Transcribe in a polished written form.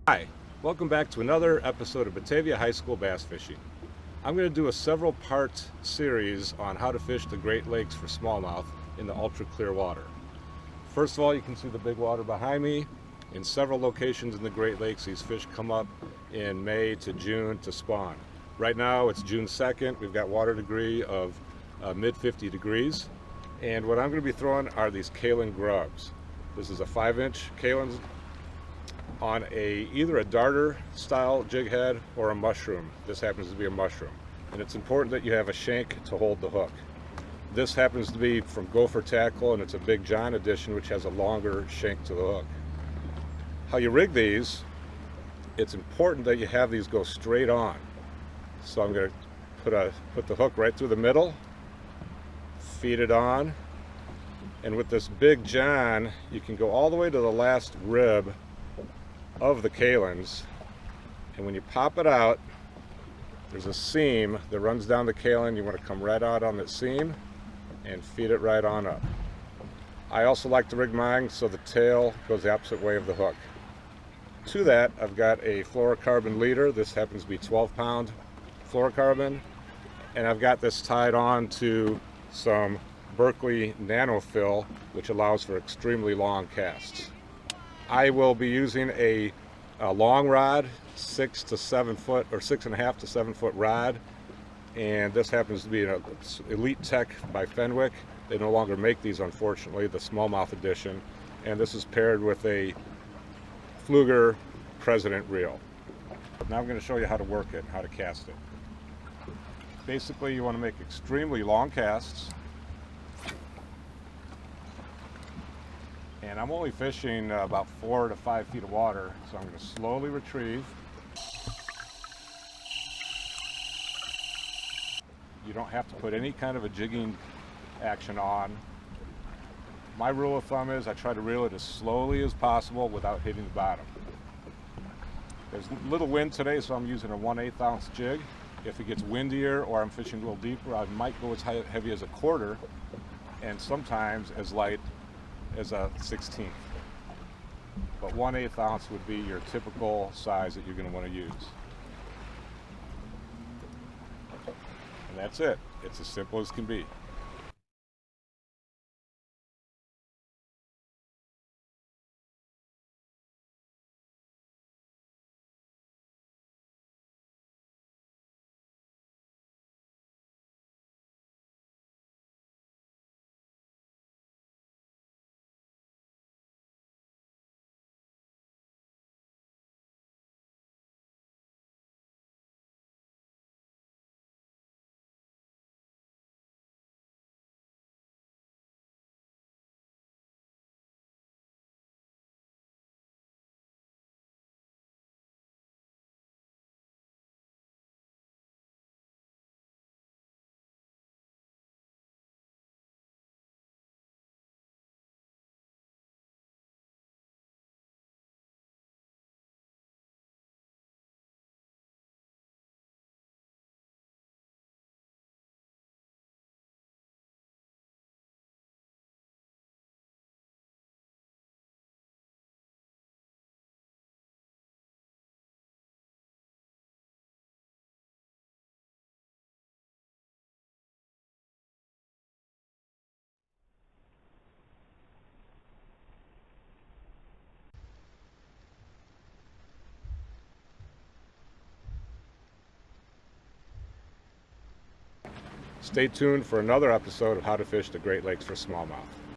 Hi, welcome back to another episode of Batavia High School Bass Fishing. I'm going to do a several-part series on how to fish the Great Lakes for smallmouth in the ultra clear water. First of all, you can see the big water behind me. In several locations in the Great Lakes, these fish come up in May to June to spawn. Right now it's June 2nd. We've got water degree of mid 50 degrees. And what I'm going to be throwing are these kaolin grubs. This is a 5-inch kaolin on either a darter style jig head or a mushroom. This happens to be a mushroom. And it's important that you have a shank to hold the hook. This happens to be from Gopher Tackle, and it's a Big John edition, which has a longer shank to the hook. How you rig these, it's important that you have these go straight on. So I'm going to put the hook right through the middle, feed it on, and with this Big John, you can go all the way to the last rib of the kaolins, and when you pop it out, there's a seam that runs down the kaolin. You want to come right out on that seam and feed it right on up. I also like to rig mine so the tail goes the opposite way of the hook. To that, I've got a fluorocarbon leader. This happens to be 12-pound fluorocarbon, and I've got this tied on to some Berkeley nanofill, which allows for extremely long casts. I will be using a long rod, 6 to 7 foot or 6.5 to 7 foot rod, and this happens to be an Elite Tech by Fenwick. They no longer make these, unfortunately, the smallmouth edition, and this is paired with a Fluger President reel. Now I'm going to show you how to work it, how to cast it. Basically, you want to make extremely long casts. And I'm only fishing about 4 to 5 feet of water, so I'm going to slowly retrieve. You don't have to put any kind of a jigging action on. My rule of thumb is I try to reel it as slowly as possible without hitting the bottom. There's little wind today, so I'm using a 1/8 ounce jig. If it gets windier or I'm fishing a little deeper, I might go as heavy as a quarter, and sometimes as light as a 16th. But 1/8 ounce would be your typical size that you're going to want to use. And that's it. It's as simple as can be. Stay tuned for another episode of How to Fish the Great Lakes for Smallmouth.